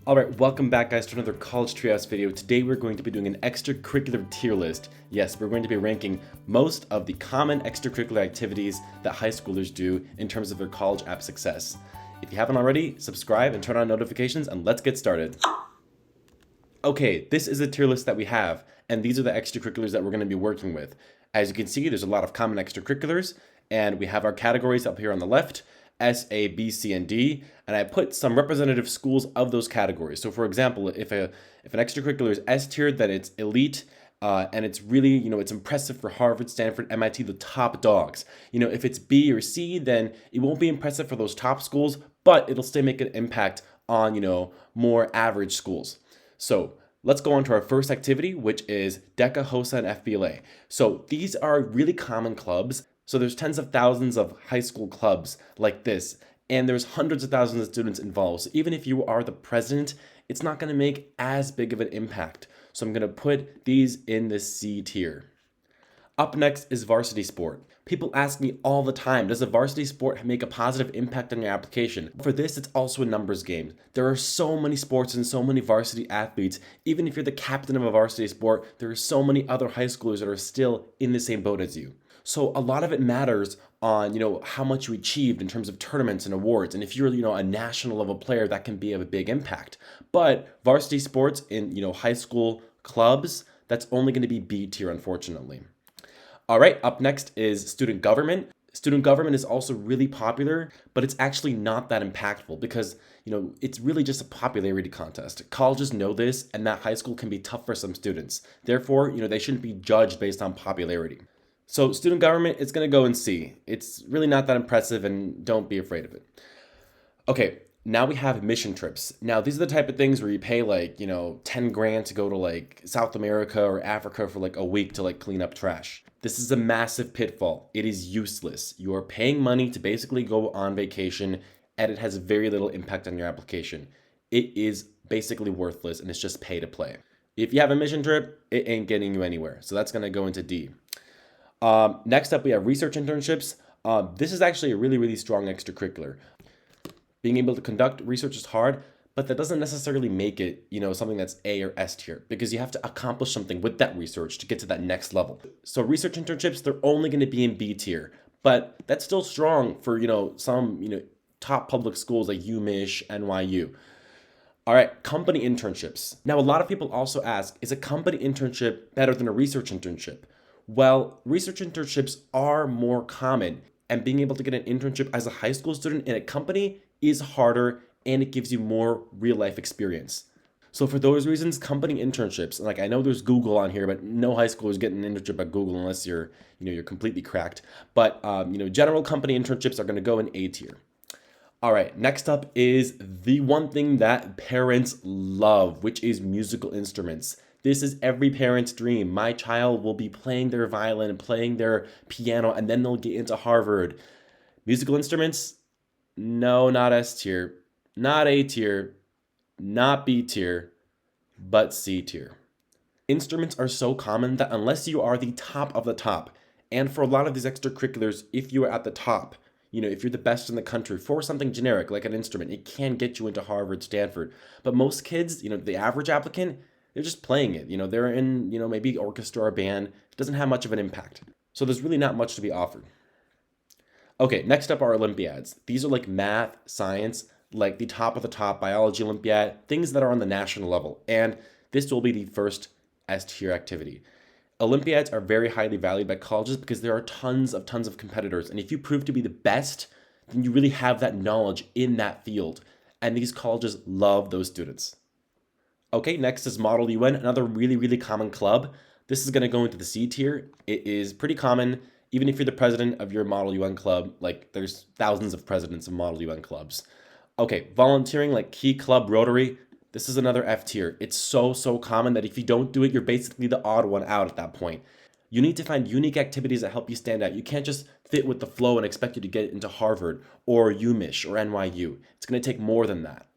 Alright, welcome back guys to another College Treehouse video. Today we're going to be doing an extracurricular tier list. Yes, we're going to be ranking most of the common extracurricular activities that high schoolers do in terms of their college app success. If you haven't already, subscribe and turn on notifications and let's get started. Okay, this is a tier list that we have, and these are the extracurriculars that we're going to be working with. As you can see, there's a lot of common extracurriculars, and we have our categories up here on the left. S, A, B, C, and D, and I put some representative schools of those categories. So for example, if an extracurricular is S tier, then it's elite, and it's really, it's impressive for Harvard, Stanford, MIT, the top dogs. If it's B or C, then it won't be impressive for those top schools, but it'll still make an impact on, more average schools. So let's go on to our first activity, which is DECA, HOSA, and FBLA. So these are really common clubs. So there's tens of thousands of high school clubs like this, and there's hundreds of thousands of students involved. So even if you are the president, it's not going to make as big of an impact. So I'm going to put these in the C tier. Up next is varsity sport. People ask me all the time, does a varsity sport make a positive impact on your application? For this, it's also a numbers game. There are so many sports and so many varsity athletes. Even if you're the captain of a varsity sport, there are so many other high schoolers that are still in the same boat as you. So a lot of it matters on, how much you achieved in terms of tournaments and awards. And if you're, a national level player, that can be of a big impact. But varsity sports in, high school clubs, that's only going to be B tier, unfortunately. All right, up next is student government. Student government is also really popular, but it's actually not that impactful because, it's really just a popularity contest. Colleges know this, and that high school can be tough for some students. Therefore, they shouldn't be judged based on popularity. So student government, it's going to go in C. It's really not that impressive, and don't be afraid of it. Okay, now we have mission trips. Now, these are the type of things where you pay 10 grand to go to South America or Africa for a week to clean up trash. This is a massive pitfall. It is useless. You are paying money to basically go on vacation, and it has very little impact on your application. It is basically worthless, and it's just pay to play. If you have a mission trip, it ain't getting you anywhere. So that's going to go into D. Next up, we have research internships. This is actually a really, really strong extracurricular. Being able to conduct research is hard, but that doesn't necessarily make it, something that's A or S tier, because you have to accomplish something with that research to get to that next level. So research internships, they're only going to be in B tier, but that's still strong for, some, top public schools like UMich, NYU. All right, company internships. Now, a lot of people also ask, is a company internship better than a research internship? Well, research internships are more common, and being able to get an internship as a high school student in a company is harder, and it gives you more real-life experience. So for those reasons, company internships, I know there's Google on here, but no high schoolers get an internship at Google unless you're completely cracked. But, general company internships are going to go in A tier. All right, next up is the one thing that parents love, which is musical instruments. This is every parent's dream. My child will be playing their violin, playing their piano, and then they'll get into Harvard. Musical instruments? No, not S tier, not A tier, not B tier, but C tier. Instruments are so common that unless you are the top of the top, and for a lot of these extracurriculars, if you are at the top, if you're the best in the country for something generic like an instrument, it can get you into Harvard, Stanford. But most kids, the average applicant, they're just playing it. They're in, maybe orchestra or band. It doesn't have much of an impact. So there's really not much to be offered. Okay, next up are Olympiads. These are math, science, the top of the top, biology Olympiad, things that are on the national level. And this will be the first S tier activity. Olympiads are very highly valued by colleges because there are tons of competitors. And if you prove to be the best, then you really have that knowledge in that field. And these colleges love those students. Okay, next is Model UN, another really, really common club. This is going to go into the C tier. It is pretty common, even if you're the president of your Model UN club, there's thousands of presidents of Model UN clubs. Okay, volunteering Key Club Rotary, this is another F tier. It's so common that if you don't do it, you're basically the odd one out at that point. You need to find unique activities that help you stand out. You can't just fit with the flow and expect you to get into Harvard or UMich or NYU. It's going to take more than that.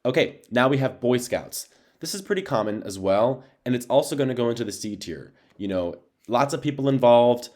Okay, now we have Boy Scouts. This is pretty common as well, and it's also going to go into the C tier. Lots of people involved,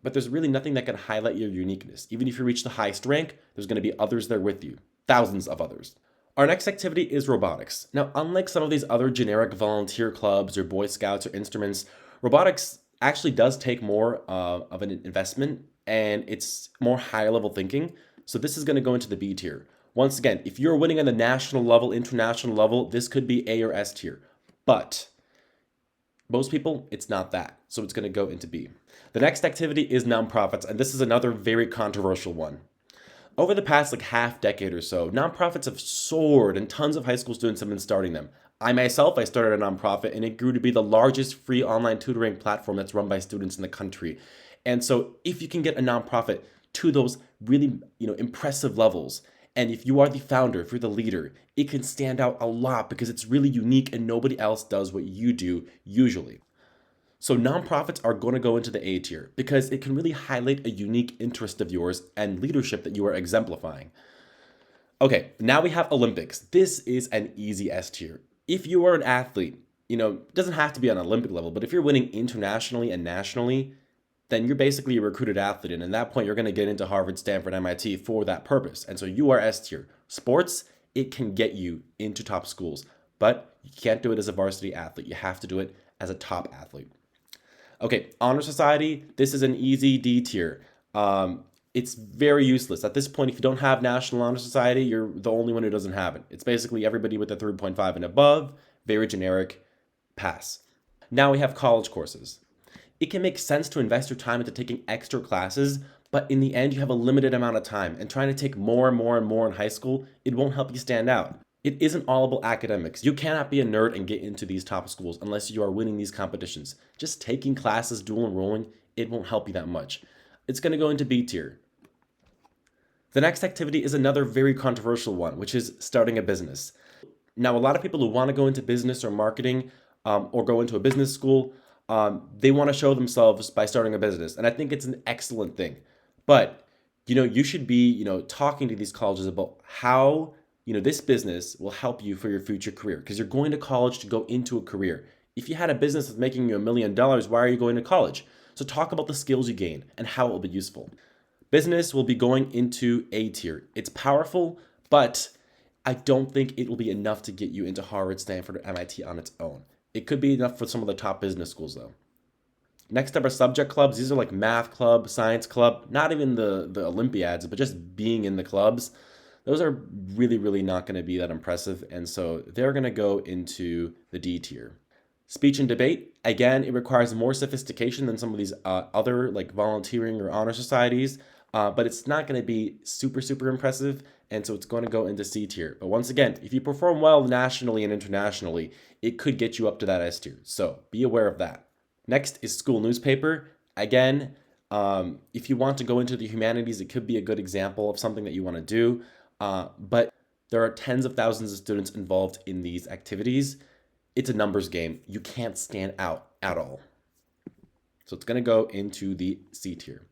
but there's really nothing that can highlight your uniqueness. Even if you reach the highest rank, there's going to be others there with you, thousands of others. Our next activity is robotics. Now, unlike some of these other generic volunteer clubs or Boy Scouts or instruments, robotics actually does take more of an investment and it's more higher level thinking. So this is going to go into the B tier. Once again, if you're winning on the national level, international level, this could be A or S tier. But most people, it's not that. So it's going to go into B. The next activity is nonprofits, and this is another very controversial one. Over the past half decade or so, nonprofits have soared and tons of high school students have been starting them. I myself, I started a nonprofit and it grew to be the largest free online tutoring platform that's run by students in the country. And so if you can get a nonprofit to those really, impressive levels, and if you are the founder, if you're the leader, it can stand out a lot because it's really unique and nobody else does what you do usually. So nonprofits are going to go into the A tier because it can really highlight a unique interest of yours and leadership that you are exemplifying. Okay, now we have Olympics. This is an easy S tier. If you are an athlete, it doesn't have to be on Olympic level, but if you're winning internationally and nationally, then you're basically a recruited athlete. And at that point, you're going to get into Harvard, Stanford, MIT for that purpose. And so you are S tier. Sports, it can get you into top schools, but you can't do it as a varsity athlete. You have to do it as a top athlete. Okay, honor society, this is an easy D tier. It's very useless. At this point, if you don't have National Honor Society, you're the only one who doesn't have it. It's basically everybody with a 3.5 and above, very generic, pass. Now we have college courses. It can make sense to invest your time into taking extra classes, but in the end, you have a limited amount of time, and trying to take more and more and more in high school, it won't help you stand out. It isn't all about academics. You cannot be a nerd and get into these top schools unless you are winning these competitions. Just taking classes, dual enrolling, it won't help you that much. It's going to go into B tier. The next activity is another very controversial one, which is starting a business. Now, a lot of people who want to go into business or marketing or go into a business school, they want to show themselves by starting a business. And I think it's an excellent thing. But, you should be, talking to these colleges about how this business will help you for your future career because you're going to college to go into a career. If you had a business that's making you $1 million, why are you going to college? So talk about the skills you gain and how it will be useful. Business will be going into A tier. It's powerful, but I don't think it will be enough to get you into Harvard, Stanford, or MIT on its own. It could be enough for some of the top business schools though. Next up are subject clubs. These are like math club, science club, not even the Olympiads, but just being in the clubs. Those are really, really not going to be that impressive. And so they're going to go into the D tier. Speech and debate, again, it requires more sophistication than some of these other volunteering or honor societies, but it's not going to be super, super impressive. And so it's going to go into C tier. But once again, if you perform well nationally and internationally, it could get you up to that S tier. So be aware of that. Next is school newspaper. Again, if you want to go into the humanities, it could be a good example of something that you want to do. But there are tens of thousands of students involved in these activities. It's a numbers game. You can't stand out at all. So it's going to go into the C tier.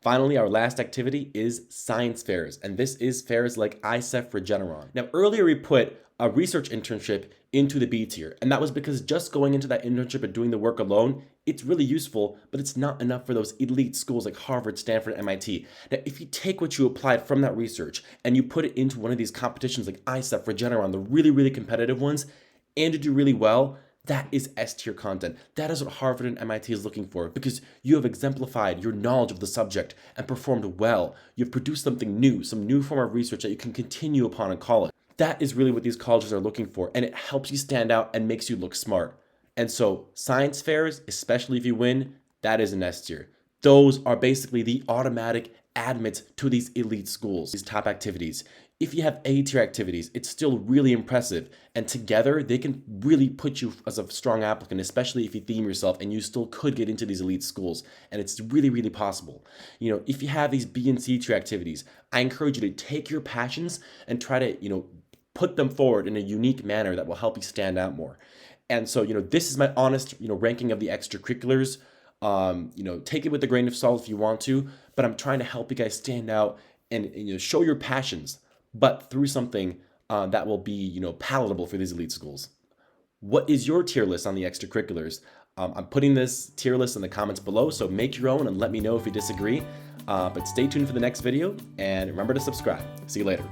Finally, our last activity is science fairs. And this is fairs like ICEF Regeneron. Now, earlier we put a research internship into the B tier. And that was because just going into that internship and doing the work alone, it's really useful, but it's not enough for those elite schools like Harvard, Stanford, MIT. Now, if you take what you applied from that research and you put it into one of these competitions like ICEF, Regeneron, the really, really competitive ones, and you do really well, that is S tier content. That is what Harvard and MIT is looking for because you have exemplified your knowledge of the subject and performed well. You've produced something new, some new form of research that you can continue upon in college. That is really what these colleges are looking for, and it helps you stand out and makes you look smart. And so science fairs, especially if you win, that is an S tier. Those are basically the automatic admits to these elite schools, these top activities. If you have A tier activities, it's still really impressive. And together, they can really put you as a strong applicant, especially if you theme yourself and you still could get into these elite schools. And it's really, really possible. If you have these B and C tier activities, I encourage you to take your passions and try to, put them forward in a unique manner that will help you stand out more. And so, this is my honest, ranking of the extracurriculars. Take it with a grain of salt if you want to, but I'm trying to help you guys stand out and show your passions, but through something that will be, palatable for these elite schools. What is your tier list on the extracurriculars? I'm putting this tier list in the comments below, so make your own and let me know if you disagree. But stay tuned for the next video, and remember to subscribe. See you later.